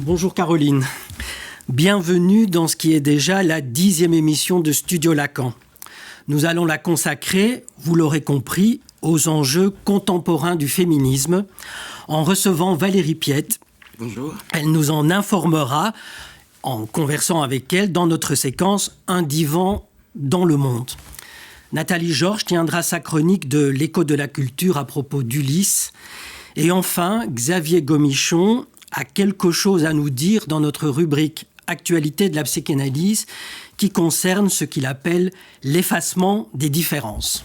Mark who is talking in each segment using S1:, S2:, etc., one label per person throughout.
S1: Bonjour Caroline. Bienvenue dans ce qui est déjà la 10e émission de Studio Lacan. Nous allons la consacrer, vous l'aurez compris, aux enjeux contemporains du féminisme, en recevant Valérie Piette.
S2: Bonjour.
S1: Elle nous en informera en conversant avec elle dans notre séquence « Un divan dans le monde ». Nathalie Georges tiendra sa chronique de l'Écho de la culture à propos d'Ulysse. Et enfin, Xavier Gomichon a quelque chose à nous dire dans notre rubrique « Actualité de la psychanalyse » qui concerne ce qu'il appelle l'effacement des différences.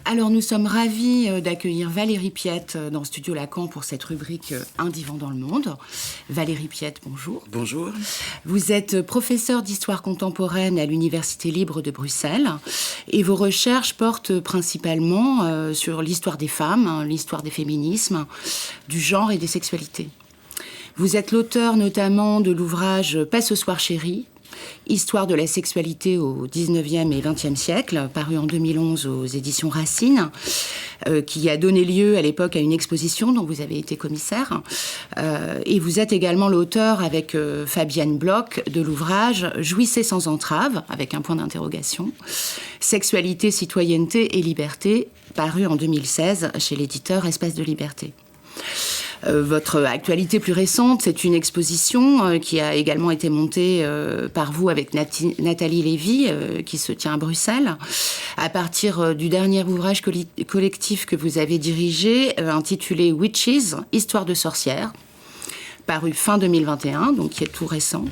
S3: Alors, nous sommes ravis d'accueillir Valérie Piette dans Studio Lacan pour cette rubrique « Un divan dans le monde ». Valérie Piette, bonjour.
S2: Bonjour.
S3: Vous êtes professeure d'histoire contemporaine à l'Université libre de Bruxelles et vos recherches portent principalement sur l'histoire des femmes, l'histoire des féminismes, du genre et des sexualités. Vous êtes l'auteur notamment de l'ouvrage « Pas ce soir chérie », Histoire de la sexualité au 19e et 20e siècle, paru en 2011 aux éditions Racine, qui a donné lieu à l'époque à une exposition dont vous avez été commissaire. Et vous êtes également l'auteur avec Fabienne Bloch de l'ouvrage « Jouissez sans entrave », avec un point d'interrogation, Sexualité, citoyenneté et liberté, paru en 2016 chez l'éditeur Espace de Liberté. Votre actualité plus récente, c'est une exposition qui a également été montée par vous avec Nathalie Lévy, qui se tient à Bruxelles, à partir du dernier ouvrage collectif que vous avez dirigé, intitulé « Witches, Histoire de sorcières », paru fin 2021, donc qui est tout récent,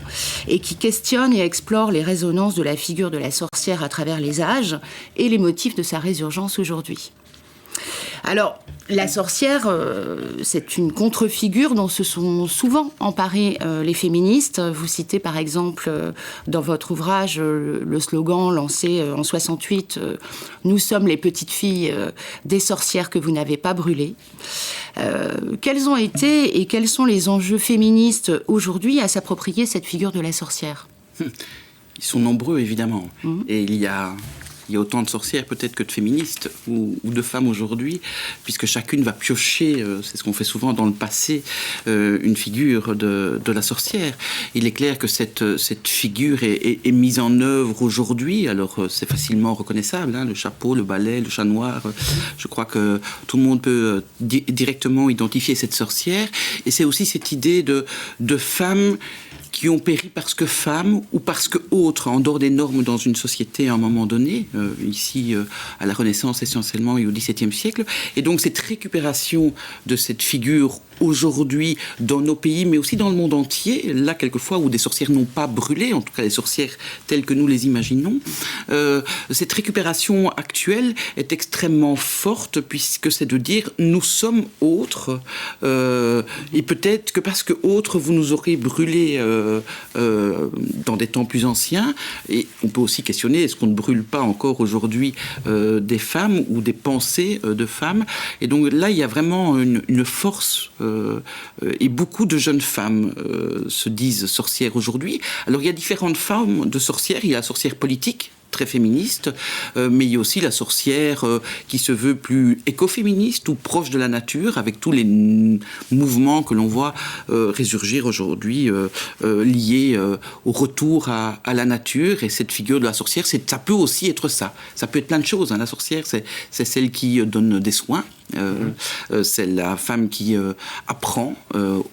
S3: et qui questionne et explore les résonances de la figure de la sorcière à travers les âges et les motifs de sa résurgence aujourd'hui. Alors, la sorcière, c'est une contre-figure dont se sont souvent emparés les féministes. Vous citez par exemple dans votre ouvrage le slogan lancé en 68 « Nous sommes les petites filles des sorcières que vous n'avez pas brûlées ». Quels ont été et quels sont les enjeux féministes aujourd'hui à s'approprier cette figure de la sorcière ?
S2: Ils sont nombreux, évidemment. Et il y a autant de sorcières peut-être que de féministes ou de femmes aujourd'hui, puisque chacune va piocher, c'est ce qu'on fait souvent dans le passé, une figure de la sorcière. Il est clair que cette figure est mise en œuvre aujourd'hui, alors c'est facilement reconnaissable, hein, le chapeau, le balai, le chat noir, je crois que tout le monde peut directement identifier cette sorcière, et c'est aussi cette idée de femmes qui ont péri parce que femmes ou parce que autres, en dehors des normes dans une société à un moment donné, ici à la Renaissance essentiellement et au XVIIe siècle. Et donc cette récupération de cette figure aujourd'hui dans nos pays, mais aussi dans le monde entier, là quelquefois où des sorcières n'ont pas brûlé, en tout cas les sorcières telles que nous les imaginons, cette récupération actuelle est extrêmement forte puisque c'est de dire nous sommes autres et peut-être que parce que autres vous nous aurez brûlé dans des temps plus anciens, et on peut aussi questionner est-ce qu'on ne brûle pas encore aujourd'hui des femmes ou des pensées de femmes, et donc là il y a vraiment une force et beaucoup de jeunes femmes se disent sorcières aujourd'hui. Alors il y a différentes formes de sorcières, il y a la sorcière politique très féministe, mais il y a aussi la sorcière qui se veut plus écoféministe ou proche de la nature, avec tous les mouvements que l'on voit résurgir aujourd'hui liés au retour à la nature. Et cette figure de la sorcière, ça peut aussi être ça. Ça peut être plein de choses, hein. La sorcière, c'est celle qui donne des soins. C'est la femme qui apprend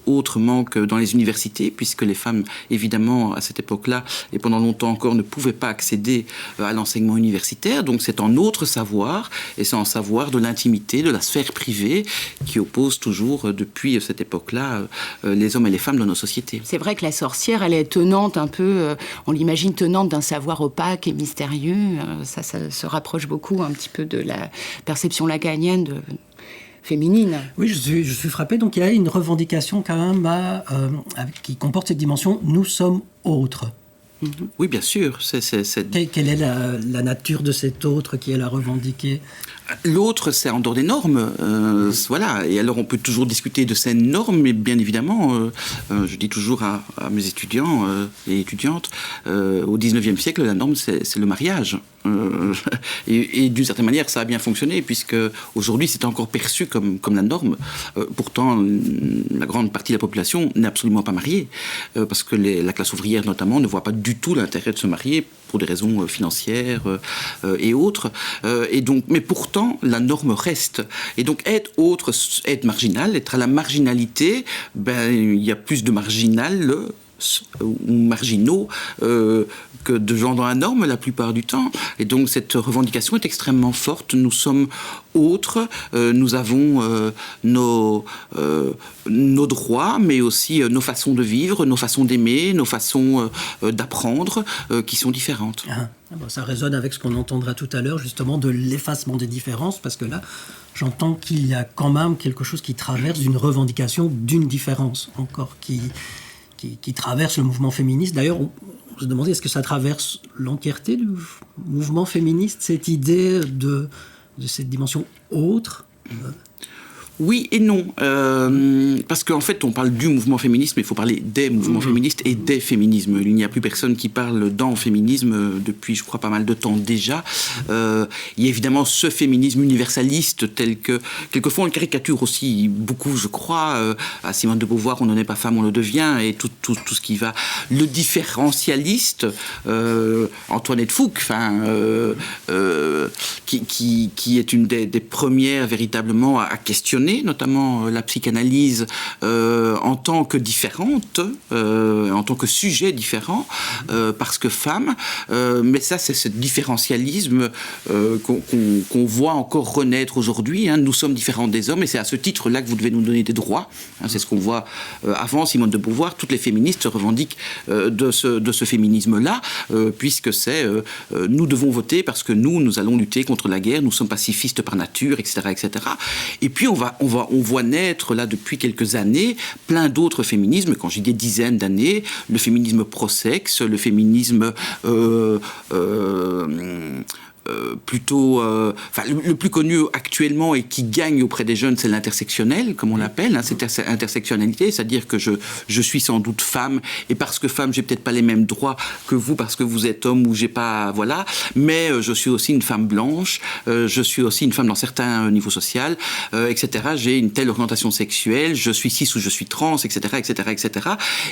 S2: autrement que dans les universités, puisque les femmes, évidemment, à cette époque-là, et pendant longtemps encore, ne pouvaient pas accéder à l'enseignement universitaire. Donc c'est un autre savoir, et c'est un savoir de l'intimité, de la sphère privée, qui oppose toujours, depuis cette époque-là, les hommes et les femmes dans nos sociétés.
S3: C'est vrai que la sorcière, elle est tenante un peu, on l'imagine tenante d'un savoir opaque et mystérieux. Ça se rapproche beaucoup un petit peu de la perception lacanienne féminine.
S1: Oui, je suis frappé. Donc il y a une revendication quand même qui comporte cette dimension « nous sommes autres ».
S2: Oui, bien sûr.
S1: Quelle est la nature de cet autre qui est la revendiquée ?
S2: L'autre, c'est en dehors des normes, voilà. Et alors, on peut toujours discuter de ces normes, mais bien évidemment, je dis toujours à mes étudiants et étudiantes, au 19e siècle, la norme, c'est le mariage. Et d'une certaine manière, ça a bien fonctionné, puisque aujourd'hui, c'est encore perçu comme la norme. Pourtant, la grande partie de la population n'est absolument pas mariée, parce que la classe ouvrière, notamment, ne voit pas du tout l'intérêt de se marier pour des raisons financières et autres. Et donc, mais pourtant, la norme reste. Et donc, être autre, être marginal, être à la marginalité, il y a plus de marginal ou marginaux que de gens dans la norme la plupart du temps. Et donc cette revendication est extrêmement forte. Nous sommes autres, nous avons nos droits, mais aussi nos façons de vivre, nos façons d'aimer, nos façons d'apprendre qui sont différentes.
S1: Ça résonne avec ce qu'on entendra tout à l'heure, justement, de l'effacement des différences, parce que là, j'entends qu'il y a quand même quelque chose qui traverse d'une revendication d'une différence, encore qui traverse le mouvement féministe. D'ailleurs, on se demandait, est-ce que ça traverse l'entièreté du mouvement féministe, cette idée de cette dimension autre ?
S2: Oui et non, parce qu'en fait on parle du mouvement féministe, mais il faut parler des mouvements féministes et des féminismes. Il n'y a plus personne qui parle dans féminisme depuis, je crois, pas mal de temps déjà. Il y a évidemment ce féminisme universaliste tel que, quelquefois on le caricature aussi beaucoup, je crois, à Simone de Beauvoir, on n'en est pas femme, on le devient, et tout ce qui va. Le différentialiste, Antoinette Fouque, qui est une des premières véritablement à questionner notamment la psychanalyse en tant que différente, en tant que sujet différent, parce que femme. Mais ça, c'est ce différentialisme qu'on voit encore renaître aujourd'hui. Nous sommes différents des hommes, et c'est à ce titre-là que vous devez nous donner des droits. C'est ce qu'on voit avant Simone de Beauvoir. Toutes les féministes se revendiquent de ce féminisme-là, puisque c'est nous devons voter parce que nous allons lutter contre la guerre, nous sommes pacifistes par nature, etc., etc. Et puis on voit naître là depuis quelques années plein d'autres féminismes. Quand j'ai des dizaines d'années, le féminisme pro-sexe, le féminisme plutôt, le plus connu actuellement et qui gagne auprès des jeunes, c'est l'intersectionnel, comme on l'appelle, cette intersectionnalité, c'est-à-dire que je suis sans doute femme, et parce que femme, j'ai peut-être pas les mêmes droits que vous, parce que vous êtes homme, ou j'ai pas, voilà, mais je suis aussi une femme blanche, je suis aussi une femme dans certains niveaux sociaux, etc. J'ai une telle orientation sexuelle, je suis cis ou je suis trans, etc., etc., etc.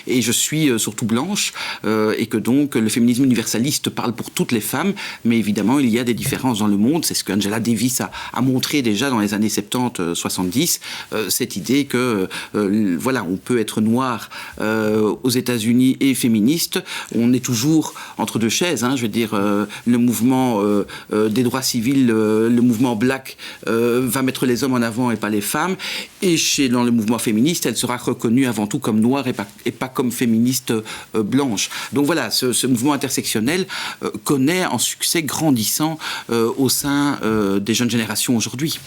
S2: Et je suis surtout blanche, et que donc le féminisme universaliste parle pour toutes les femmes, mais évidemment, il y a des différences dans le monde. C'est ce que Angela Davis a montré déjà dans les années 70-70, cette idée que voilà, on peut être noir aux États-Unis et féministe. On est toujours entre deux chaises. Je veux dire, le mouvement des droits civils, le mouvement black va mettre les hommes en avant et pas les femmes. Et dans le mouvement féministe, elle sera reconnue avant tout comme noire et pas comme féministe blanche. Donc voilà, ce mouvement intersectionnel connaît un succès grandissant au sein des jeunes générations aujourd'hui.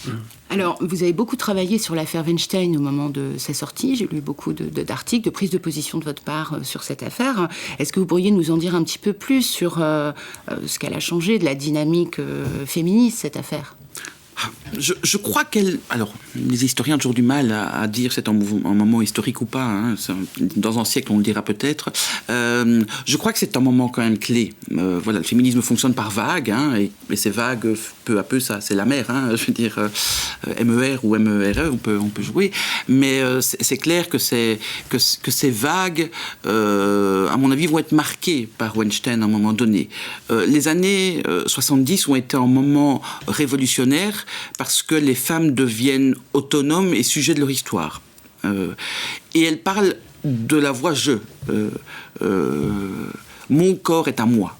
S3: Alors, vous avez beaucoup travaillé sur l'affaire Weinstein au moment de sa sortie. J'ai lu beaucoup d'articles, de prises de position de votre part sur cette affaire. Est-ce que vous pourriez nous en dire un petit peu plus sur ce qu'elle a changé de la dynamique féministe, cette affaire ?
S2: Je crois qu'elle... Alors, les historiens ont toujours du mal à dire c'est un moment historique ou pas. Dans un siècle, on le dira peut-être. Je crois que c'est un moment quand même clé. Voilà, le féminisme fonctionne par vagues, et ces vagues, peu à peu, ça, c'est la mer. Je veux dire, MER ou MERE, on peut jouer. Mais c'est clair que ces vagues, à mon avis, vont être marquées par Weinstein à un moment donné. Les années 70 ont été un moment révolutionnaire parce que les femmes deviennent autonomes et sujets de leur histoire. Et elles parlent de la voix « je ». Mon corps est à moi.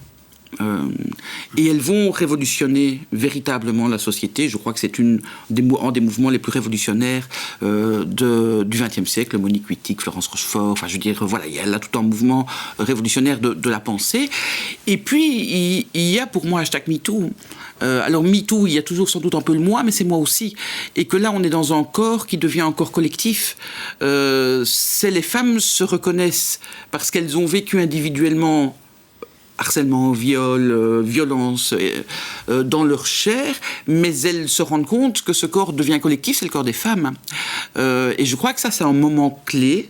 S2: Et elles vont révolutionner véritablement la société. Je crois que c'est un des mouvements les plus révolutionnaires du XXe siècle. Monique Wittig, Florence Rochefort, enfin je veux dire, voilà, il y a là tout un mouvement révolutionnaire de la pensée. Et puis, il y a pour moi #MeToo. Alors MeToo, il y a toujours sans doute un peu le moi, mais c'est moi aussi. Et que là, on est dans un corps qui devient un corps collectif. C'est les femmes se reconnaissent parce qu'elles ont vécu individuellement harcèlement, viol, violence dans leur chair, mais elles se rendent compte que ce corps devient collectif, c'est le corps des femmes. Et je crois que ça, c'est un moment clé,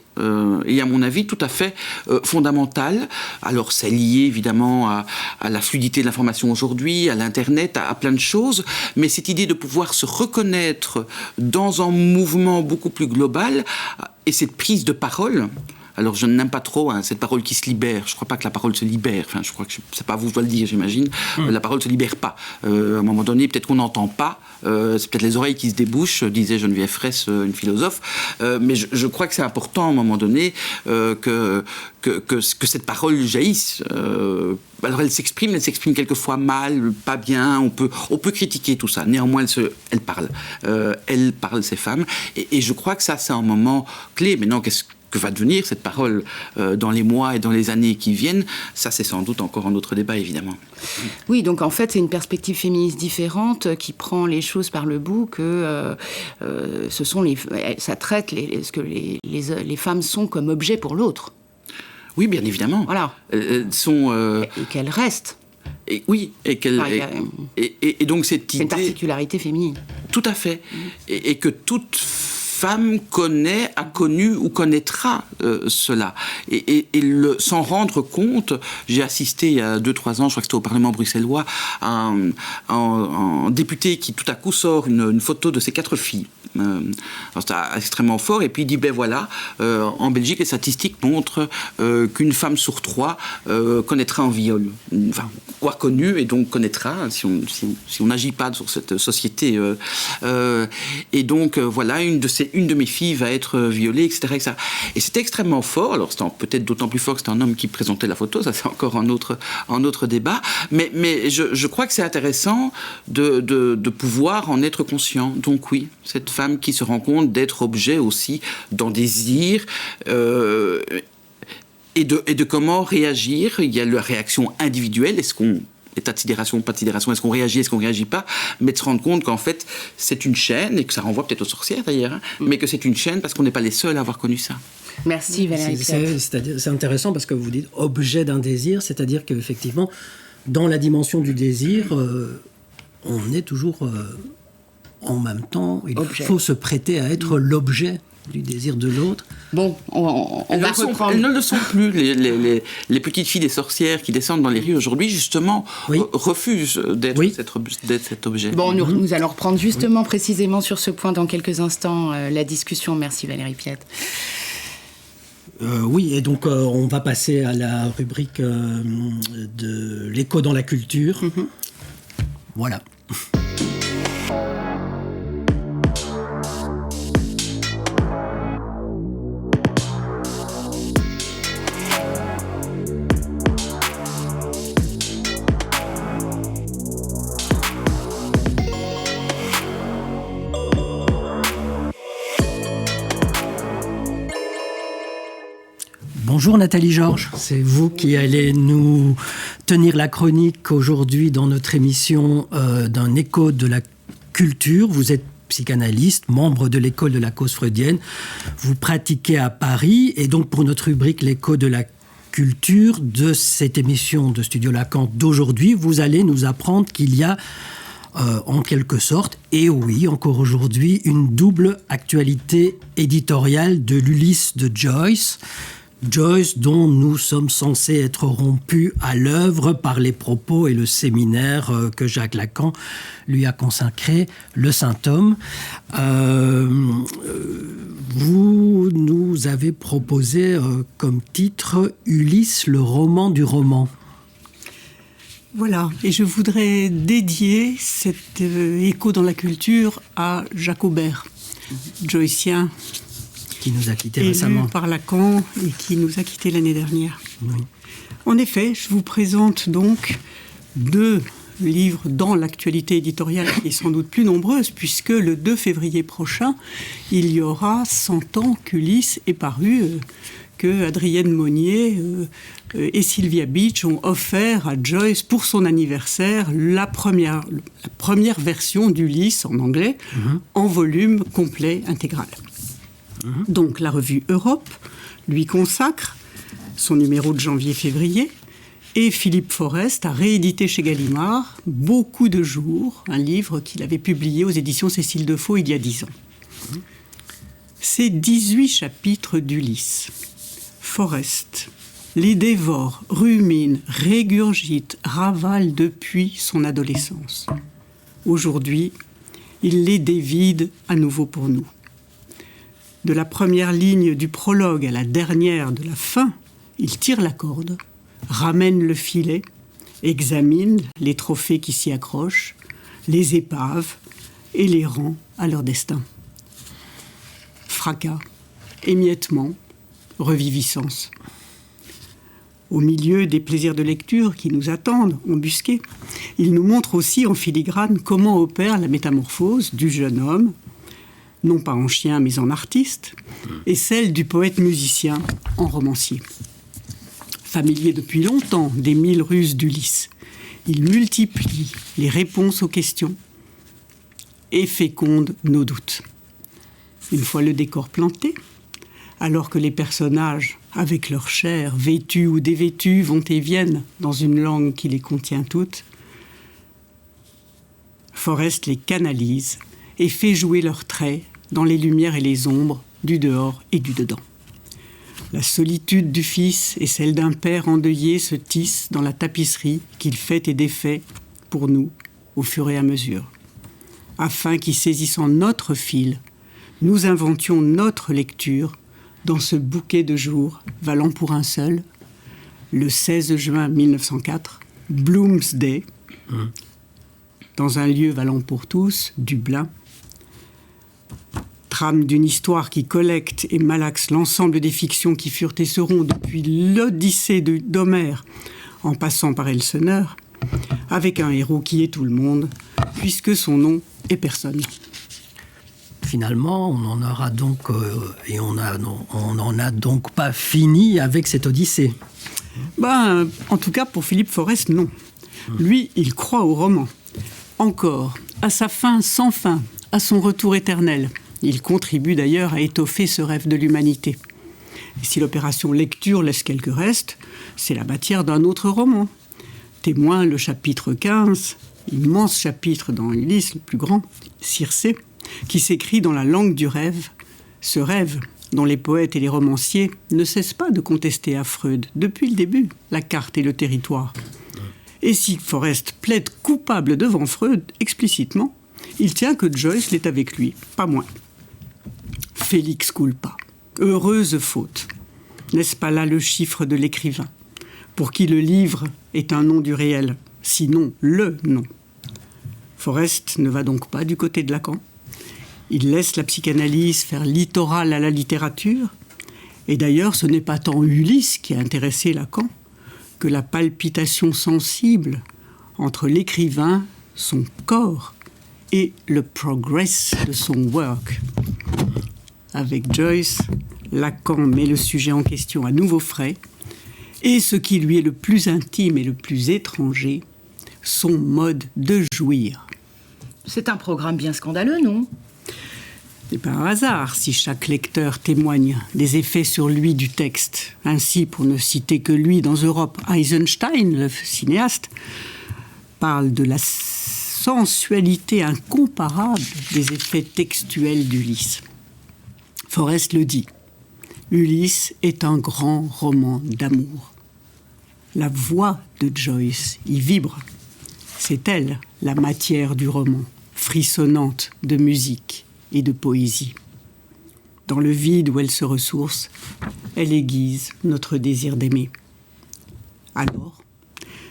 S2: et à mon avis tout à fait fondamental. Alors c'est lié évidemment à la fluidité de l'information aujourd'hui, à l'Internet, à plein de choses, mais cette idée de pouvoir se reconnaître dans un mouvement beaucoup plus global, et cette prise de parole. Alors, je n'aime pas trop cette parole qui se libère. Je ne crois pas que la parole se libère. Enfin, je crois que c'est pas à vous que je dois le dire, j'imagine. La parole ne se libère pas. À un moment donné, peut-être qu'on n'entend pas. C'est peut-être les oreilles qui se débouchent, disait Geneviève Fraisse, une philosophe. Mais je crois que c'est important, à un moment donné, que cette parole jaillisse. Alors, elle s'exprime quelquefois mal, pas bien. On peut critiquer tout ça. Néanmoins, elle parle. Elle parle, ces femmes. Et je crois que ça, c'est un moment clé. Maintenant, que va devenir cette parole dans les mois et dans les années qui viennent, ça c'est sans doute encore un autre débat évidemment.
S3: Oui, donc en fait c'est une perspective féministe différente qui prend les choses par le bout, que ça traite ce que les femmes sont comme objet pour l'autre.
S2: Oui, bien évidemment.
S3: Voilà.
S2: Elles sont...
S3: Et qu'elles restent.
S2: Et, oui, et donc cette idée...
S3: C'est une particularité féminine.
S2: Tout à fait. Et que toute femme a connu ou connaîtra cela. Et s'en rendre compte, j'ai assisté il y a 2-3 ans, je crois que c'était au Parlement bruxellois, à un député qui tout à coup sort une photo de ses 4 filles. C'était extrêmement fort, et puis il dit, ben voilà, en Belgique, les statistiques montrent qu'une femme sur 3 connaîtra un viol. Enfin, ou a connu, et donc connaîtra, si on n'agit pas sur cette société. Et donc, voilà, une de mes filles va être violée, etc., etc. Et c'était extrêmement fort. Alors, c'était peut-être d'autant plus fort que c'était un homme qui présentait la photo. Ça, c'est encore un autre débat. Mais je crois que c'est intéressant de pouvoir en être conscient. Donc, oui, cette femme qui se rend compte d'être objet aussi d'un désir et de comment réagir. Il y a la réaction individuelle. État de sidération, pas de sidération, est-ce qu'on réagit, est-ce qu'on réagit pas, mais de se rendre compte qu'en fait c'est une chaîne, et que ça renvoie peut-être aux sorcières d'ailleurs, mais que c'est une chaîne parce qu'on n'est pas les seuls à avoir connu ça.
S3: Merci Valérie.
S1: C'est intéressant parce que vous dites objet d'un désir, c'est-à-dire qu'effectivement dans la dimension du désir, on est toujours en même temps, il faut se prêter à être l'objet du désir de l'autre.
S3: Bon, on va reprendre.
S2: Elles ne le sont plus. Les petites filles des sorcières qui descendent dans les rues aujourd'hui, justement, refusent d'être cet objet.
S3: Bon, nous allons reprendre justement précisément sur ce point dans quelques instants la discussion. Merci Valérie Piette.
S1: Oui, et donc on va passer à la rubrique de l'écho dans la culture. Voilà. Bonjour Nathalie Georges, c'est vous qui allez nous tenir la chronique aujourd'hui dans notre émission d'un écho de la culture. Vous êtes psychanalyste, membre de l'école de la cause freudienne. Vous pratiquez à Paris et donc pour notre rubrique l'écho de la culture de cette émission de Studio Lacan d'aujourd'hui, vous allez nous apprendre qu'il y a en quelque sorte, et oui, encore aujourd'hui, une double actualité éditoriale de l'Ulysse de Joyce. Joyce, dont nous sommes censés être rompus à l'œuvre par les propos et le séminaire que Jacques Lacan lui a consacré, le Saint-Homme. Vous nous avez proposé comme titre Ulysse, le roman du roman.
S4: Voilà, et je voudrais dédier cet écho dans la culture à Jacques Aubert, joycien,
S1: qui nous a quittés récemment.
S4: Élu par Lacan et qui nous a quittés l'année dernière.
S1: Oui.
S4: En effet, je vous présente donc 2 livres dans l'actualité éditoriale qui est sans doute plus nombreuse, puisque le 2 février prochain, il y aura 100 ans qu'Ulysse est paru, que Adrienne Monnier et Sylvia Beach ont offert à Joyce pour son anniversaire la première version d'Ulysse en anglais, en volume complet intégral. Donc la revue Europe lui consacre son numéro de janvier-février, et Philippe Forest a réédité chez Gallimard Beaucoup de jours, un livre qu'il avait publié aux éditions Cécile Defaux il y a 10 ans. Ces 18 chapitres d'Ulysse, Forest les dévore, rumine, régurgite, ravale depuis son adolescence. Aujourd'hui, il les dévide à nouveau pour nous. De la première ligne du prologue à la dernière de la fin, il tire la corde, ramène le filet, examine les trophées qui s'y accrochent, les épaves et les rend à leur destin. Fracas, émiettement, reviviscence. Au milieu des plaisirs de lecture qui nous attendent, embusqués, il nous montre aussi en filigrane comment opère la métamorphose du jeune homme, non pas en chien mais en artiste, et celle du poète-musicien en romancier. Familier depuis longtemps des 1000 ruses d'Ulysse, il multiplie les réponses aux questions et féconde nos doutes. Une fois le décor planté, alors que les personnages, avec leur chair, vêtus ou dévêtus, vont et viennent dans une langue qui les contient toutes, Forest les canalise et fait jouer leurs traits dans les lumières et les ombres du dehors et du dedans. La solitude du fils et celle d'un père endeuillé se tissent dans la tapisserie qu'il fait et défait pour nous au fur et à mesure, afin qu'y saisissant notre fil, nous inventions notre lecture dans ce bouquet de jours valant pour un seul, le 16 juin 1904, Bloomsday, dans un lieu valant pour tous, Dublin. Trame d'une histoire qui collecte et malaxe l'ensemble des fictions qui furent et seront depuis l'Odyssée d'Homère en passant par Elseneur, avec un héros qui est tout le monde, puisque son nom est personne.
S1: Finalement, on en aura donc on n'en a donc pas fini avec cette Odyssée.
S4: En tout cas, pour Philippe Forest, non. Lui, il croit au roman. Encore, à sa fin sans fin, à son retour éternel. Il contribue d'ailleurs à étoffer ce rêve de l'humanité. Et si l'opération lecture laisse quelques restes, c'est la matière d'un autre roman. Témoin le chapitre 15, immense chapitre dans Ulysse, le plus grand, Circé, qui s'écrit dans la langue du rêve, ce rêve dont les poètes et les romanciers ne cessent pas de contester à Freud, depuis le début, la carte et le territoire. Et si Forest plaide coupable devant Freud, explicitement, il tient que Joyce l'est avec lui, pas moins. Félix culpa, heureuse faute. N'est-ce pas là le chiffre de l'écrivain, pour qui le livre est un nom du réel, sinon le nom. Forest ne va donc pas du côté de Lacan. Il laisse la psychanalyse faire littoral à la littérature. Et d'ailleurs, ce n'est pas tant Ulysse qui a intéressé Lacan que la palpitation sensible entre l'écrivain, son corps, et le progress de son work. Avec Joyce, Lacan met le sujet en question à nouveau frais, et ce qui lui est le plus intime et le plus étranger, son mode de jouir.
S3: C'est un programme bien scandaleux, non ?
S4: C'est pas un hasard si chaque lecteur témoigne des effets sur lui du texte. Ainsi, pour ne citer que lui, dans Europe, Eisenstein, le cinéaste, parle de la sensualité incomparable des effets textuels d'Ulysse. Forest le dit, Ulysse est un grand roman d'amour. La voix de Joyce y vibre. C'est elle, la matière du roman, frissonnante de musique et de poésie. Dans le vide où elle se ressource, elle aiguise notre désir d'aimer. Alors,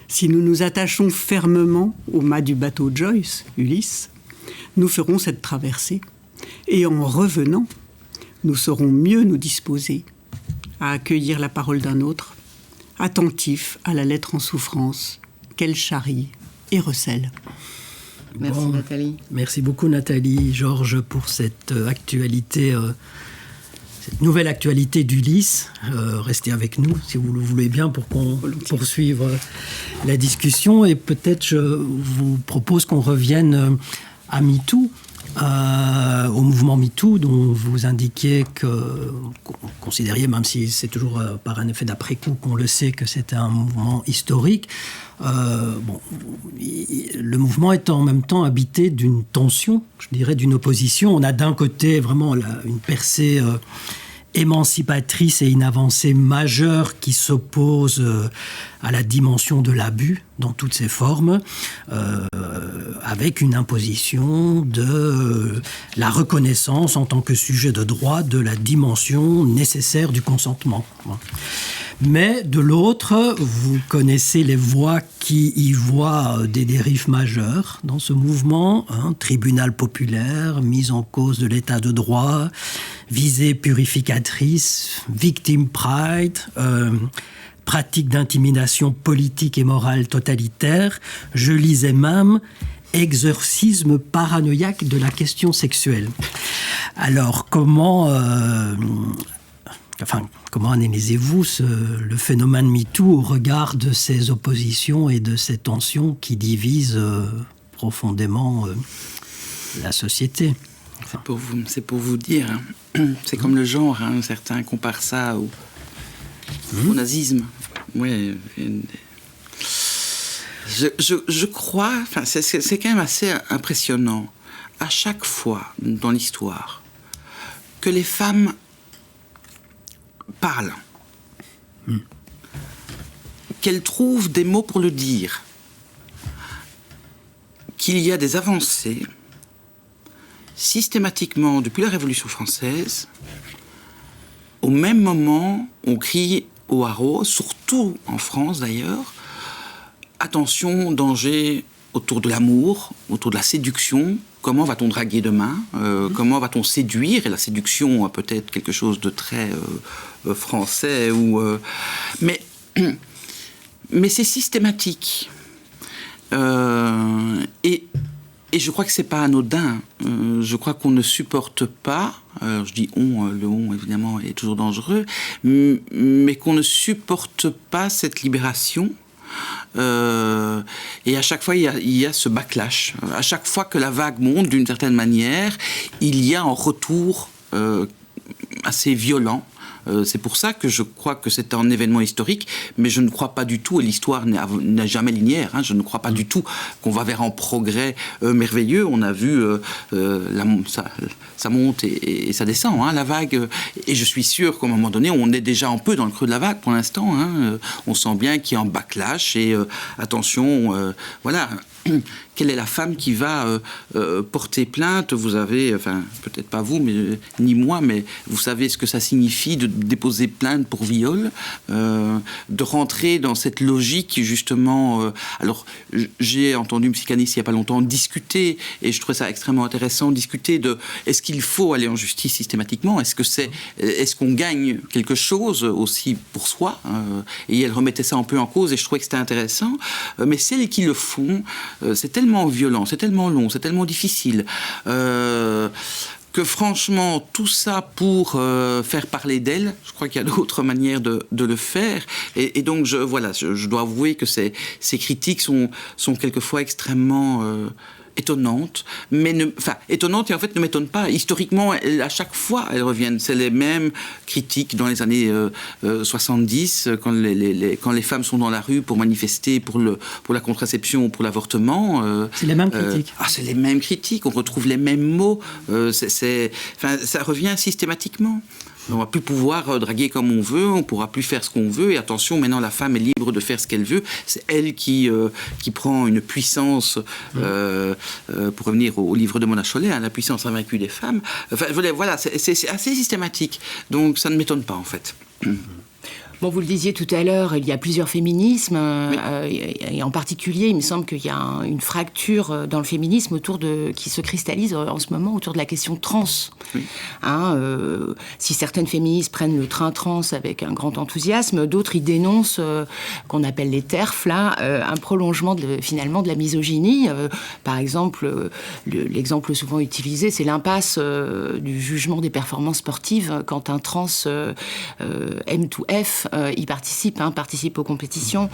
S4: si nous nous attachons fermement au mât du bateau Joyce, Ulysse, nous ferons cette traversée, et en revenant, nous saurons mieux nous disposer à accueillir la parole d'un autre, attentif à la lettre en souffrance qu'elle charrie et recèle.
S3: Merci Nathalie.
S1: Merci beaucoup Nathalie, Georges, pour cette actualité, cette nouvelle actualité d'Ulysse. Restez avec nous si vous le voulez bien pour qu'on poursuive la discussion. Et peut-être je vous propose qu'on revienne à MeToo. Au mouvement MeToo, dont vous indiquiez qu'on considériez, même si c'est toujours par un effet d'après-coup qu'on le sait, que c'était un mouvement historique. Le mouvement est en même temps habité d'une tension, je dirais, d'une opposition. On a d'un côté vraiment une percée émancipatrice et une avancée majeure qui s'oppose à la dimension de l'abus dans toutes ses formes, avec une imposition de la reconnaissance en tant que sujet de droit de la dimension nécessaire du consentement. Mais de l'autre, vous connaissez les voix qui y voient des dérives majeures dans ce mouvement, tribunal populaire, mise en cause de l'état de droit, visée purificatrice, victim pride, pratique d'intimidation politique et morale totalitaire. Je lisais même exorcisme paranoïaque de la question sexuelle. Alors, comment analysez-vous le phénomène MeToo au regard de ces oppositions et de ces tensions qui divisent profondément la société?
S2: C'est pour vous dire, c'est comme le genre, certains comparent ça au nazisme. Ouais. Je crois, c'est quand même assez impressionnant, à chaque fois dans l'histoire, que les femmes parlent, qu'elles trouvent des mots pour le dire, qu'il y a des avancées, systématiquement, depuis la Révolution française, au même moment, on crie au haro, surtout en France d'ailleurs, attention, danger autour de l'amour, autour de la séduction. Comment va-t-on draguer demain ? Comment va-t-on séduire ? Et la séduction a peut-être quelque chose de très français. Mais c'est systématique. Et je crois que c'est pas anodin. Je crois qu'on ne supporte pas, je dis on, le on évidemment est toujours dangereux, mais qu'on ne supporte pas cette libération. Et à chaque fois, il y a ce backlash. À chaque fois que la vague monte d'une certaine manière, il y a un retour assez violent. C'est pour ça que je crois que c'est un événement historique, mais je ne crois pas du tout, et l'histoire n'est jamais linéaire, je ne crois pas du tout qu'on va vers un progrès merveilleux. On a vu ça monte et ça descend, la vague, et je suis sûr qu'à un moment donné, on est déjà un peu dans le creux de la vague pour l'instant. On sent bien qu'il y a un backlash, et attention, voilà... Quelle est la femme qui va porter plainte ? Vous avez, peut-être pas vous, mais ni moi, mais vous savez ce que ça signifie de déposer plainte pour viol, de rentrer dans cette logique justement. Alors, j'ai entendu une psychanalyste il y a pas longtemps discuter, et je trouvais ça extrêmement intéressant, discuter de est-ce qu'il faut aller en justice systématiquement ? Est-ce qu'on gagne quelque chose aussi pour soi ? Et elle remettait ça un peu en cause, et je trouvais que c'était intéressant. Mais celles qui le font, c'est tellement violent, c'est tellement long, c'est tellement difficile, que franchement, tout ça pour faire parler d'elle, je crois qu'il y a d'autres manières de le faire. Et donc, je dois avouer que ces critiques sont quelquefois extrêmement... étonnantes, étonnantes et en fait ne m'étonnent pas. Historiquement, à chaque fois, elles reviennent. C'est les mêmes critiques dans les années 70, quand les femmes sont dans la rue pour manifester pour la contraception, pour l'avortement.
S1: C'est les mêmes critiques.
S2: C'est les mêmes critiques. On retrouve les mêmes mots. Ça revient systématiquement. On ne va plus pouvoir draguer comme on veut, on ne pourra plus faire ce qu'on veut. Et attention, maintenant, la femme est libre de faire ce qu'elle veut. C'est elle qui prend une puissance, pour revenir au livre de Mona Chollet, la puissance invaincue des femmes. Voilà, c'est assez systématique. Donc, ça ne m'étonne pas, en fait.
S3: Bon, vous le disiez tout à l'heure, il y a plusieurs féminismes, et en particulier, il me semble qu'il y a une fracture dans le féminisme qui se cristallise en ce moment autour de la question trans. Oui. Si certaines féministes prennent le train trans avec un grand enthousiasme, d'autres y dénoncent, qu'on appelle les TERF, là, un prolongement finalement de la misogynie. Par exemple, l'exemple souvent utilisé, c'est l'impasse du jugement des performances sportives quand un trans M2F y participe aux compétitions.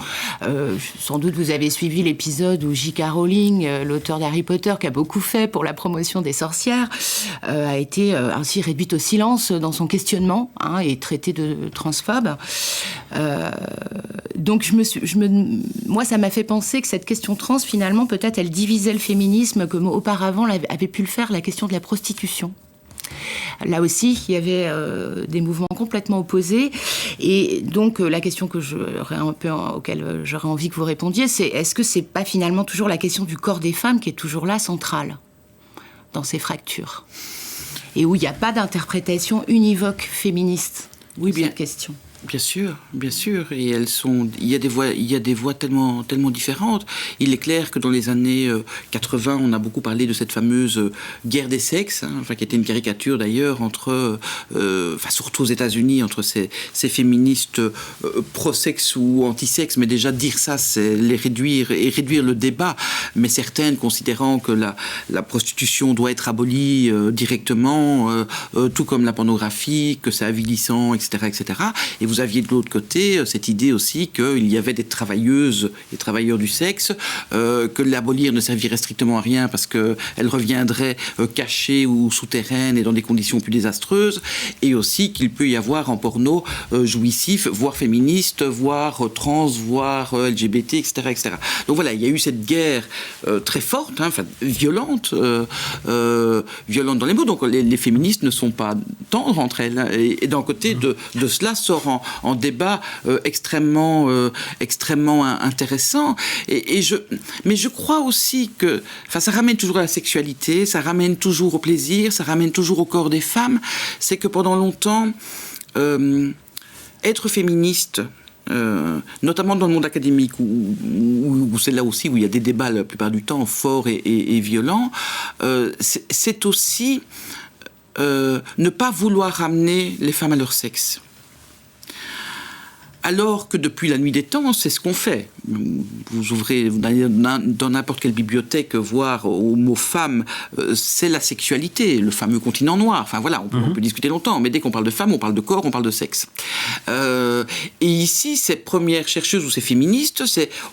S3: Sans doute vous avez suivi l'épisode où J.K. Rowling, l'auteur d'Harry Potter, qui a beaucoup fait pour la promotion des sorcières, a été ainsi réduite au silence dans son questionnement et traitée de transphobe. Donc moi, ça m'a fait penser que cette question trans, finalement, peut-être elle divisait le féminisme comme auparavant avait pu le faire la question de la prostitution. Là aussi, il y avait des mouvements complètement opposés. Et donc, la question auquel j'aurais envie que vous répondiez, c'est est-ce que c'est pas finalement toujours la question du corps des femmes qui est toujours là, centrale, dans ces fractures, et où il n'y a pas d'interprétation univoque féministe de cette question?
S2: Bien sûr, et il y a des voix tellement différentes. Il est clair que dans les années 80, on a beaucoup parlé de cette fameuse guerre des sexes, qui était une caricature d'ailleurs surtout aux États-Unis, entre ces féministes pro-sexe ou anti-sexe, mais déjà dire ça, c'est les réduire le débat. Mais certaines considérant que la prostitution doit être abolie directement, tout comme la pornographie, que c'est avilissant, etc., etc. Et vous aviez de l'autre côté cette idée aussi qu'il y avait des travailleuses et travailleurs du sexe, que l'abolir ne servirait strictement à rien parce qu'elles reviendraient cachées ou souterraines et dans des conditions plus désastreuses, et aussi qu'il peut y avoir en porno jouissif, voire féministe, voire trans, voire LGBT, etc., etc. Donc voilà, il y a eu cette guerre très forte, violente dans les mots. Donc les féministes ne sont pas tendres entre elles, et d'un côté de cela sort en débat extrêmement intéressant. Mais je crois aussi que ça ramène toujours à la sexualité, ça ramène toujours au plaisir, ça ramène toujours au corps des femmes. C'est que pendant longtemps, être féministe, notamment dans le monde académique, où c'est là aussi où il y a des débats la plupart du temps forts et violents, c'est aussi ne pas vouloir ramener les femmes à leur sexe. Alors que depuis la nuit des temps, c'est ce qu'on fait. Vous ouvrez dans n'importe quelle bibliothèque, voir au mot femme, c'est la sexualité, le fameux continent noir. Enfin voilà, on peut discuter longtemps, mais dès qu'on parle de femme, on parle de corps, on parle de sexe. Et ici, ces premières chercheuses ou ces féministes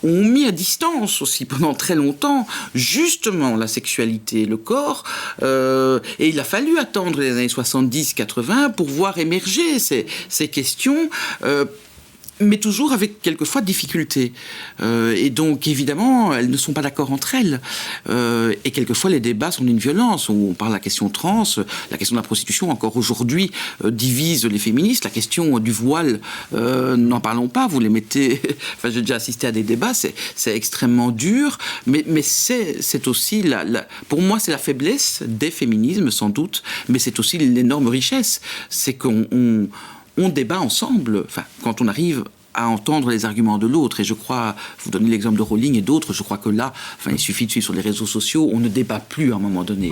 S2: ont mis à distance aussi pendant très longtemps justement la sexualité, le corps. Et il a fallu attendre les années 70-80 pour voir émerger ces questions. Mais toujours avec quelquefois difficulté. Et donc, évidemment, elles ne sont pas d'accord entre elles. Et quelquefois, les débats sont d'une violence. On parle de la question trans, la question de la prostitution, encore aujourd'hui, divise les féministes. La question du voile, n'en parlons pas. Vous les mettez... j'ai déjà assisté à des débats, c'est extrêmement dur. Mais c'est aussi... pour moi, c'est la faiblesse des féminismes, sans doute. Mais c'est aussi l'énorme richesse. C'est qu'on débat ensemble, quand on arrive à entendre les arguments de l'autre. Et je crois, vous donnez l'exemple de Rowling et d'autres, je crois que là, il suffit de suivre sur les réseaux sociaux, on ne débat plus à un moment donné.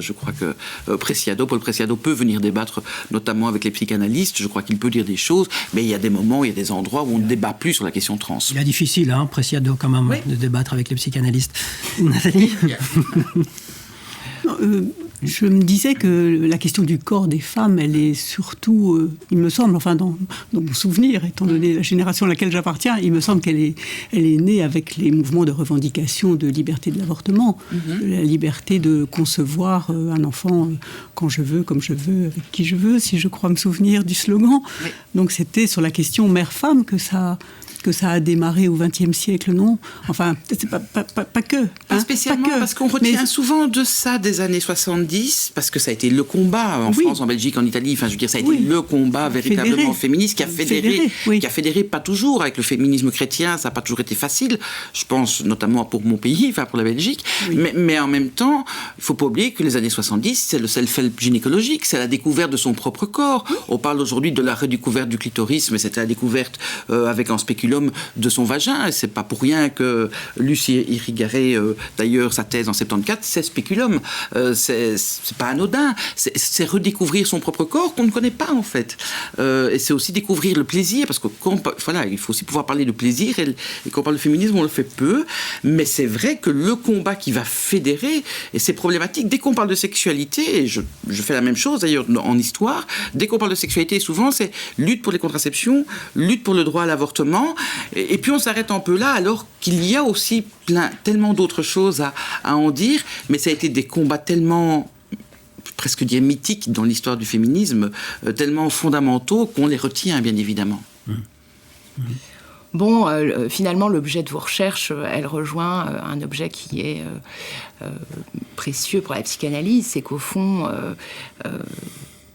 S2: Je crois que Paul Preciado peut venir débattre, notamment avec les psychanalystes, je crois qu'il peut dire des choses, mais il y a des moments, il y a des endroits où on ne débat plus sur la question trans.
S1: Il est difficile, Preciado, quand même, de débattre avec les psychanalystes. Nathalie?
S4: Je me disais que la question du corps des femmes, elle est surtout, il me semble, dans mon souvenir, étant donné la génération à laquelle j'appartiens, il me semble qu'elle est née avec les mouvements de revendication de liberté de l'avortement, la liberté de concevoir un enfant quand je veux, comme je veux, avec qui je veux, si je crois me souvenir du slogan. Oui. Donc c'était sur la question mère-femme que ça que ça a démarré au XXe siècle, non? Enfin, c'est pas que.
S2: Pas spécialement,
S4: pas que.
S2: parce qu'on retient souvent de ça des années 70, parce que ça a été le combat en France, en Belgique, en Italie, enfin je veux dire, ça a été le combat véritablement féministe qui a fédéré, pas toujours, avec le féminisme chrétien, ça n'a pas toujours été facile, je pense notamment pour mon pays, enfin pour la Belgique, mais en même temps, il ne faut pas oublier que les années 70, c'est le self-help gynécologique, c'est la découverte de son propre corps. On parle aujourd'hui de la redécouverte du clitoris, mais c'était la découverte avec un spéculum de son vagin. Et c'est pas pour rien que Lucie Irigaray, d'ailleurs, sa thèse en 74, c'est spéculum. C'est pas anodin. C'est redécouvrir son propre corps qu'on ne connaît pas, en fait. Et c'est aussi découvrir le plaisir, parce que voilà, il faut aussi pouvoir parler de plaisir. Et quand on parle de féminisme, on le fait peu. Mais c'est vrai que le combat qui va fédérer, et c'est problématique, dès qu'on parle de sexualité, et je fais la même chose d'ailleurs en histoire, dès qu'on parle de sexualité, souvent c'est lutte pour les contraceptions, lutte pour le droit à l'avortement, et puis on s'arrête un peu là, alors qu'il y a aussi tellement d'autres choses à en dire, mais ça a été des combats tellement presque dire mythiques dans l'histoire du féminisme, tellement fondamentaux qu'on les retient bien évidemment.
S3: Bon, finalement, l'objet de vos recherches, elle rejoint un objet qui est précieux pour la psychanalyse, c'est qu'au fond,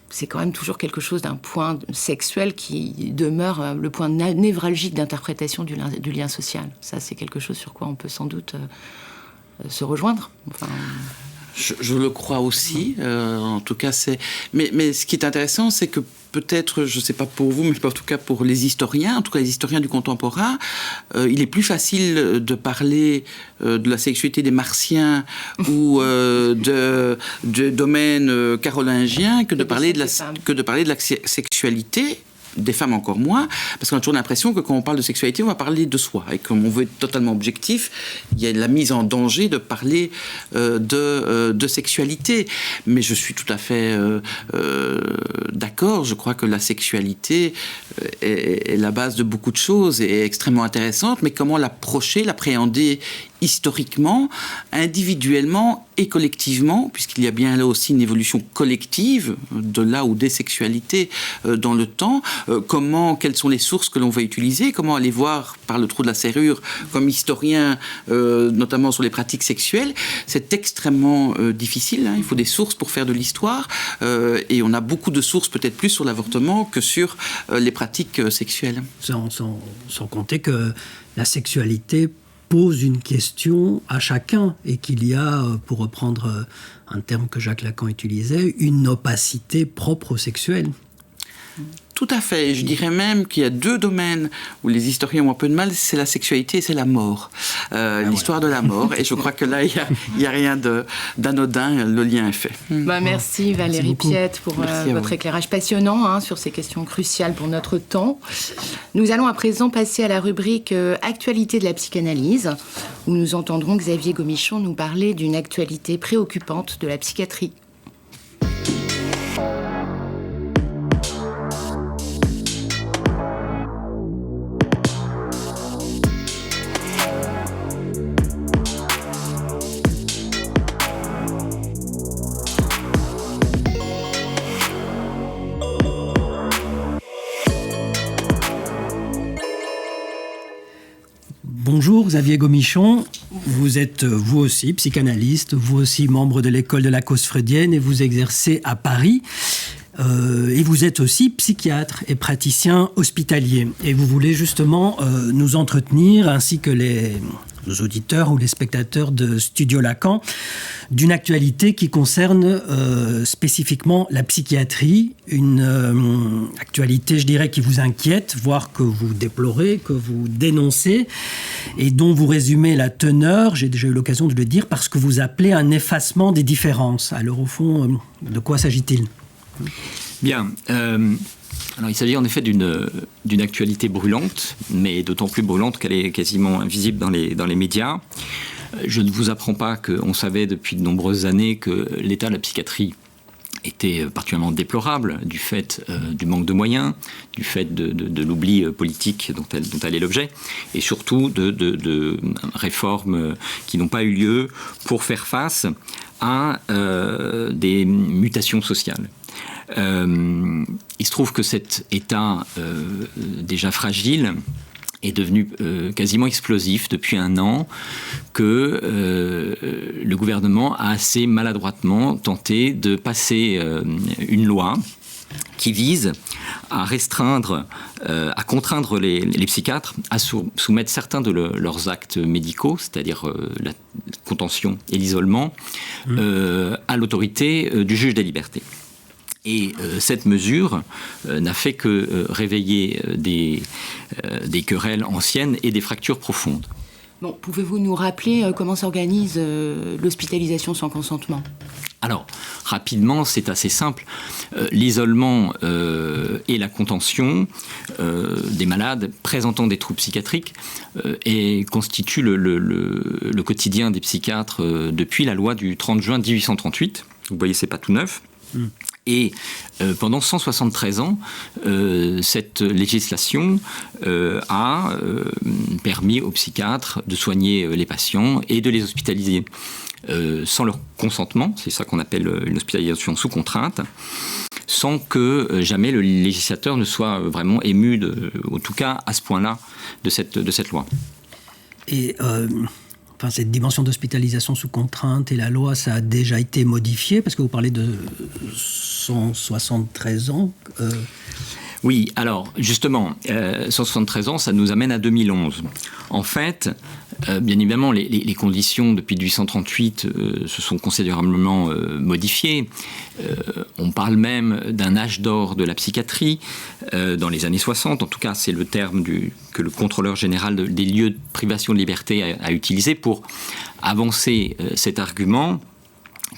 S3: c'est quand même toujours quelque chose d'un point sexuel qui demeure le point névralgique d'interprétation du lien social. Ça, c'est quelque chose sur quoi on peut sans doute se rejoindre. Enfin...
S2: Je le crois aussi. En tout cas, mais ce qui est intéressant, c'est que peut-être, je ne sais pas pour vous, mais en tout cas pour les historiens, en tout cas les historiens du contemporain, il est plus facile de parler de la sexualité des Martiens ou de domaines carolingiens que de parler de la sexualité des femmes encore moins, parce qu'on a toujours l'impression que quand on parle de sexualité, on va parler de soi. Et comme on veut être totalement objectif, il y a la mise en danger de parler de sexualité. Mais je suis tout à fait d'accord. Je crois que la sexualité est la base de beaucoup de choses et est extrêmement intéressante. Mais comment l'approcher, l'appréhender historiquement, individuellement et collectivement, puisqu'il y a bien là aussi une évolution collective de là ou des sexualités dans le temps, quelles sont les sources que l'on va utiliser, comment aller voir par le trou de la serrure comme historien, notamment sur les pratiques sexuelles, c'est extrêmement difficile, hein. Il faut des sources pour faire de l'histoire, et on a beaucoup de sources peut-être plus sur l'avortement que sur les pratiques sexuelles.
S1: Sans compter que la sexualité pose une question à chacun et qu'il y a, pour reprendre un terme que Jacques Lacan utilisait, une opacité propre au sexuel.
S2: Tout à fait. Je dirais même qu'il y a deux domaines où les historiens ont un peu de mal, c'est la sexualité et c'est la mort. L'histoire de la mort. Et je crois que là, il n'y a rien d'anodin, le lien est fait.
S3: Merci Valérie Piette pour votre éclairage passionnant sur ces questions cruciales pour notre temps. Nous allons à présent passer à la rubrique Actualité de la psychanalyse, où nous entendrons Xavier Gomichon nous parler d'une actualité préoccupante de la psychiatrie.
S1: Bonjour Xavier Gomichon, vous êtes vous aussi psychanalyste, vous aussi membre de l'école de la cause freudienne et vous exercez à Paris. Et vous êtes aussi psychiatre et praticien hospitalier. Et vous voulez justement nous entretenir, ainsi que nos auditeurs ou les spectateurs de Studio Lacan, d'une actualité qui concerne spécifiquement la psychiatrie, une actualité, je dirais, qui vous inquiète, voire que vous déplorez, que vous dénoncez, et dont vous résumez la teneur, j'ai déjà eu l'occasion de le dire, parce que vous appelez un effacement des différences. Alors au fond, de quoi s'agit-il ?
S5: Bien. Alors, il s'agit en effet d'une actualité brûlante, mais d'autant plus brûlante qu'elle est quasiment invisible dans les médias. Je ne vous apprends pas qu'on savait depuis de nombreuses années que l'état de la psychiatrie était particulièrement déplorable du fait du manque de moyens, du fait de l'oubli politique dont elle est l'objet, et surtout de réformes qui n'ont pas eu lieu pour faire face à des mutations sociales. Il se trouve que cet état déjà fragile est devenu quasiment explosif depuis un an, que le gouvernement a assez maladroitement tenté de passer une loi qui vise à restreindre, à contraindre les psychiatres à soumettre certains de leurs actes médicaux, c'est-à-dire la contention et l'isolement, à l'autorité du juge des libertés. Et cette mesure n'a fait que réveiller des querelles anciennes et des fractures profondes.
S3: Bon, pouvez-vous nous rappeler comment s'organise l'hospitalisation sans consentement ?
S5: Alors, rapidement, c'est assez simple. L'isolement et la contention des malades présentant des troubles psychiatriques constituent le quotidien des psychiatres depuis la loi du 30 juin 1838. Vous voyez, c'est pas tout neuf. Et pendant 173 ans, cette législation a permis aux psychiatres de soigner les patients et de les hospitaliser sans leur consentement, c'est ça qu'on appelle une hospitalisation sous contrainte, sans que jamais le législateur ne soit vraiment ému, en tout cas à ce point-là, de cette loi.
S1: Et cette dimension d'hospitalisation sous contrainte et la loi, ça a déjà été modifié, parce que vous parlez de 173 ans.
S5: Oui, alors justement, 173 ans, ça nous amène à 2011. En fait, bien évidemment, les conditions depuis 1838 se sont considérablement modifiées. On parle même d'un âge d'or de la psychiatrie dans les années 60. En tout cas, c'est le terme que le contrôleur général des lieux de privation de liberté a utilisé pour avancer cet argument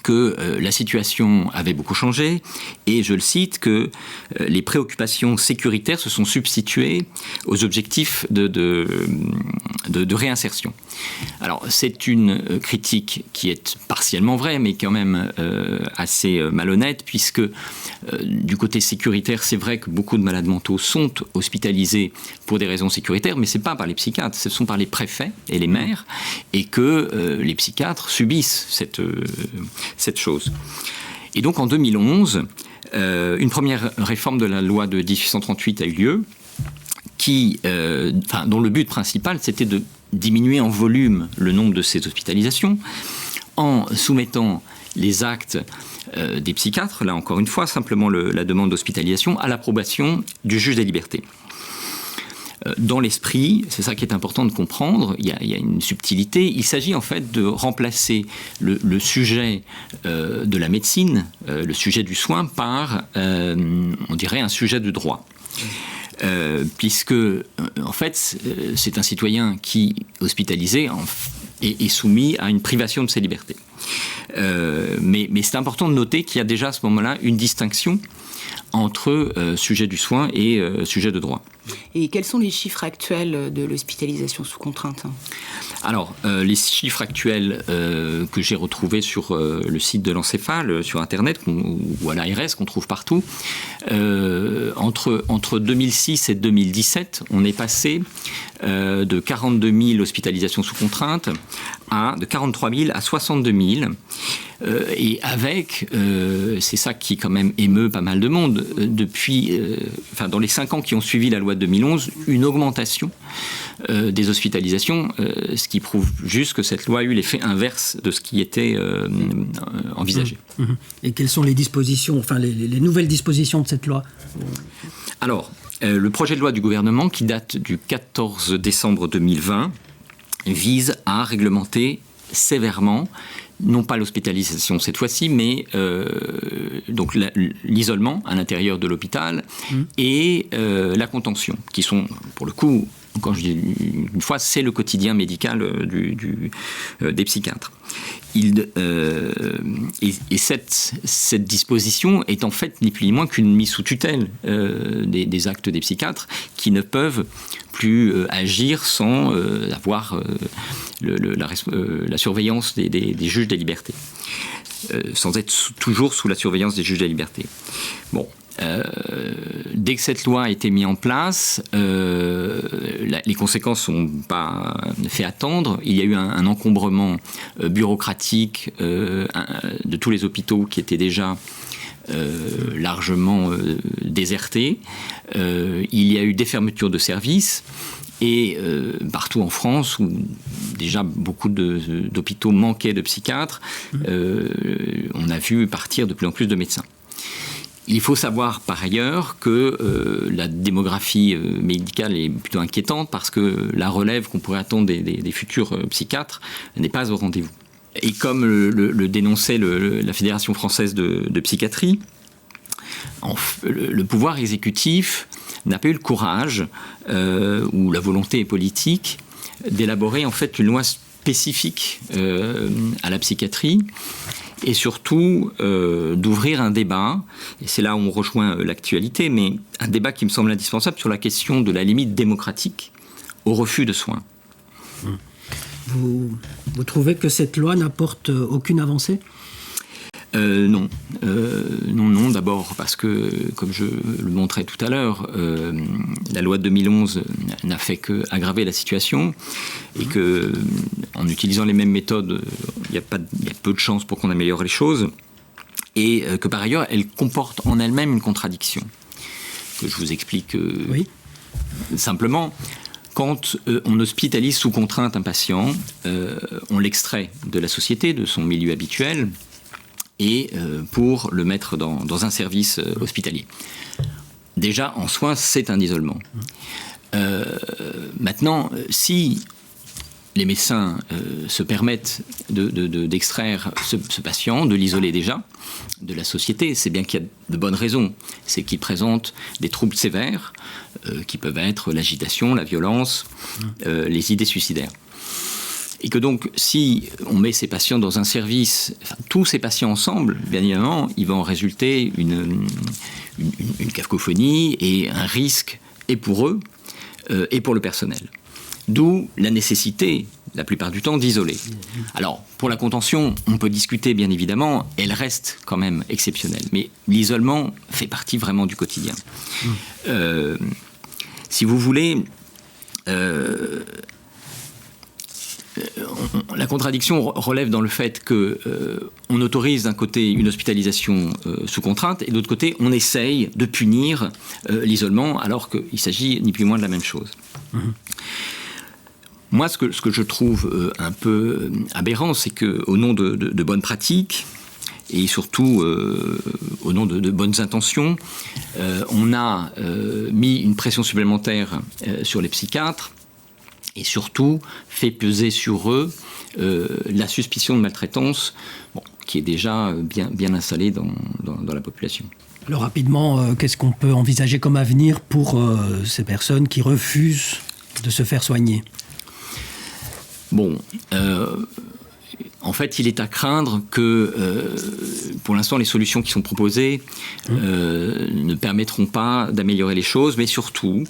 S5: que la situation avait beaucoup changé et, je le cite, que les préoccupations sécuritaires se sont substituées aux objectifs de réinsertion. Alors, c'est une critique qui est partiellement vraie, mais quand même assez malhonnête, puisque du côté sécuritaire, c'est vrai que beaucoup de malades mentaux sont hospitalisés pour des raisons sécuritaires, mais ce n'est pas par les psychiatres, ce sont par les préfets et les maires, et que les psychiatres subissent cette chose. Et donc en 2011, une première réforme de la loi de 1838 a eu lieu, dont le but principal c'était de diminuer en volume le nombre de ces hospitalisations, en soumettant les actes des psychiatres, là encore une fois, simplement la demande d'hospitalisation, à l'approbation du juge des libertés. Dans l'esprit, c'est ça qui est important de comprendre, il y a une subtilité, il s'agit en fait de remplacer le sujet de la médecine, le sujet du soin, par, on dirait, un sujet de droit. Puisque, en fait, c'est un citoyen qui, hospitalisé, est soumis à une privation de ses libertés. Mais c'est important de noter qu'il y a déjà à ce moment-là une distinction entre sujet du soin et sujet de droit.
S3: Et quels sont les chiffres actuels de l'hospitalisation sous contrainte ?
S5: Alors, les chiffres actuels que j'ai retrouvés sur le site de l'Encéphale, sur Internet, ou à l'ARS, qu'on trouve partout, entre 2006 et 2017, on est passé de 42 000 hospitalisations sous contrainte de 43 000 à 62 000. Et avec, c'est ça qui quand même émeut pas mal de monde, dans les 5 ans qui ont suivi la loi de 2011, une augmentation des hospitalisations, ce qui prouve juste que cette loi a eu l'effet inverse de ce qui était envisagé.
S1: Et quelles sont les dispositions, les nouvelles dispositions de cette loi ?
S5: Alors, le projet de loi du gouvernement, qui date du 14 décembre 2020, vise à réglementer sévèrement, non pas l'hospitalisation cette fois-ci, mais donc l'isolement à l'intérieur de l'hôpital et la contention, qui sont, pour le coup, quand je dis une fois, c'est le quotidien médical des psychiatres. Cette disposition est en fait ni plus ni moins qu'une mise sous tutelle des actes des psychiatres qui ne peuvent plus agir sans avoir la surveillance des juges des libertés, sans être toujours sous la surveillance des juges des libertés. Bon. Dès que cette loi a été mise en place, les conséquences n'ont pas fait attendre. Il y a eu un encombrement bureaucratique de tous les hôpitaux qui étaient déjà largement désertés. Il y a eu des fermetures de services Et partout en France, où déjà beaucoup d'hôpitaux manquaient de psychiatres, on a vu partir de plus en plus de médecins. Il faut savoir par ailleurs que la démographie médicale est plutôt inquiétante parce que la relève qu'on pourrait attendre des futurs psychiatres n'est pas au rendez-vous. Et comme le dénonçait la Fédération française de psychiatrie, le pouvoir exécutif n'a pas eu le courage ou la volonté politique d'élaborer en fait une loi spécifique à la psychiatrie et surtout d'ouvrir un débat, et c'est là où on rejoint l'actualité, mais un débat qui me semble indispensable sur la question de la limite démocratique au refus de soins.
S1: Vous trouvez que cette loi n'apporte aucune avancée ?
S5: Non. Non, d'abord parce que, comme je le montrais tout à l'heure, la loi de 2011 n'a fait qu'aggraver la situation et que, en utilisant les mêmes méthodes, il y a peu de chances pour qu'on améliore les choses et que par ailleurs, elle comporte en elle-même une contradiction que je vous explique simplement. Quand on hospitalise sous contrainte un patient, on l'extrait de la société, de son milieu habituel, et pour le mettre dans un service hospitalier. Déjà, en soi, c'est un isolement. Maintenant, si les médecins se permettent d'extraire ce patient, de l'isoler déjà de la société, c'est bien qu'il y a de bonnes raisons. C'est qu'il présente des troubles sévères, qui peuvent être l'agitation, la violence, les idées suicidaires. Et que donc, si on met ces patients dans un service, tous ces patients ensemble, bien évidemment, il va en résulter une cacophonie et un risque, et pour eux, et pour le personnel. D'où la nécessité, la plupart du temps, d'isoler. Alors, pour la contention, on peut discuter, bien évidemment, elle reste quand même exceptionnelle. Mais l'isolement fait partie vraiment du quotidien. Si vous voulez... la contradiction relève dans le fait qu'on autorise d'un côté une hospitalisation sous contrainte et d'autre côté on essaye de punir l'isolement alors qu'il s'agit ni plus ni moins de la même chose. Moi, ce que je trouve un peu aberrant, c'est qu'au nom de bonnes pratiques et surtout au nom de bonnes intentions, on a mis une pression supplémentaire sur les psychiatres et surtout fait peser sur eux la suspicion de maltraitance qui est déjà bien installée dans la population.
S1: Alors rapidement, qu'est-ce qu'on peut envisager comme avenir pour ces personnes qui refusent de se faire soigner ?
S5: En fait, il est à craindre que, pour l'instant, les solutions qui sont proposées ne permettront pas d'améliorer les choses, mais surtout,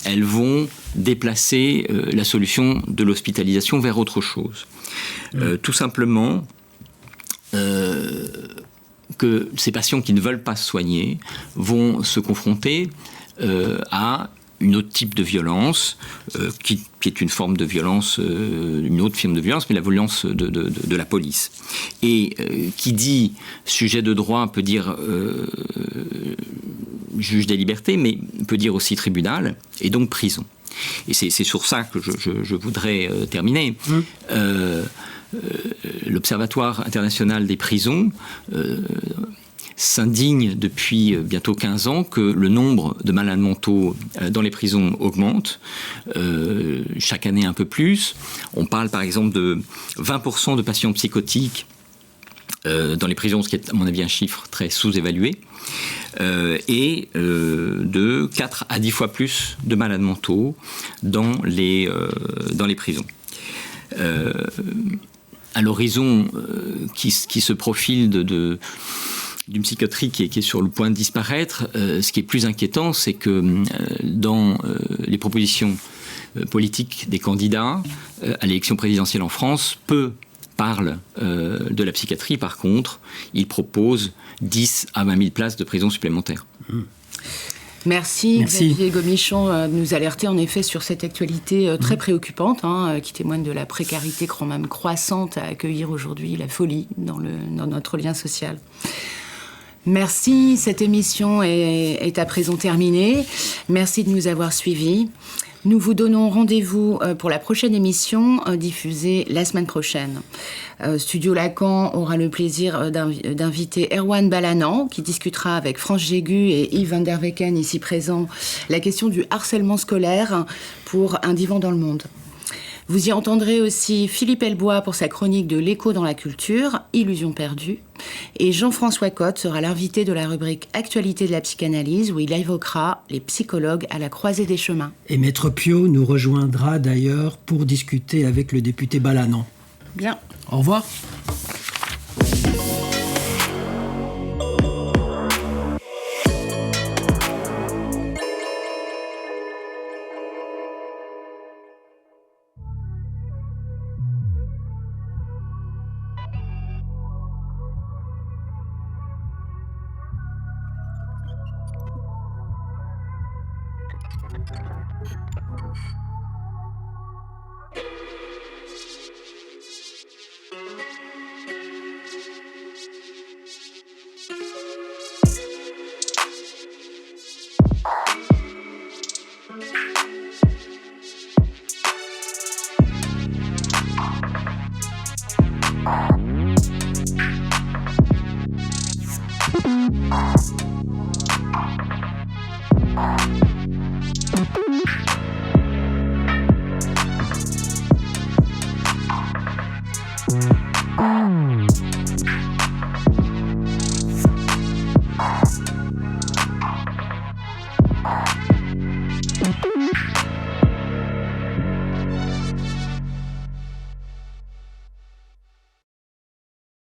S5: elles vont déplacer la solution de l'hospitalisation vers autre chose. Tout simplement, que ces patients qui ne veulent pas se soigner vont se confronter à une autre type de violence, qui est une forme de violence, une autre forme de violence, mais la violence de la police. Et qui dit sujet de droit peut dire juge des libertés, mais peut dire aussi tribunal, et donc prison. Et c'est sur ça que je voudrais terminer. L'Observatoire international des prisons s'indigne depuis bientôt 15 ans que le nombre de malades mentaux dans les prisons augmente, chaque année un peu plus. On parle par exemple de 20% de patients psychotiques dans les prisons, ce qui est à mon avis un chiffre très sous-évalué, et de 4 à 10 fois plus de malades mentaux dans les prisons. À l'horizon qui se profile d'une psychiatrie qui est sur le point de disparaître, ce qui est plus inquiétant, c'est que dans les propositions politiques des candidats à l'élection présidentielle en France, peu parlent de la psychiatrie. Par contre, ils proposent 10 à 20 000 places de prison supplémentaires.
S3: Merci. Xavier Gomichon de nous alerter en effet sur cette actualité très préoccupante, qui témoigne de la précarité quand même croissante à accueillir aujourd'hui la folie dans notre lien social. Merci, cette émission est à présent terminée. Merci de nous avoir suivis. Nous vous donnons rendez-vous pour la prochaine émission diffusée la semaine prochaine. Studio Lacan aura le plaisir d'inviter Erwan Balanan, qui discutera avec France Jégu et Yves Van der Wecken, ici présents, la question du harcèlement scolaire pour un divan dans le monde. Vous y entendrez aussi Philippe Elbois pour sa chronique de l'écho dans la culture, Illusion perdue. Et Jean-François Cotte sera l'invité de la rubrique Actualité de la psychanalyse, où il évoquera les psychologues à la croisée des chemins.
S1: Et Maître Piot nous rejoindra d'ailleurs pour discuter avec le député Balanan.
S3: Bien.
S1: Au revoir.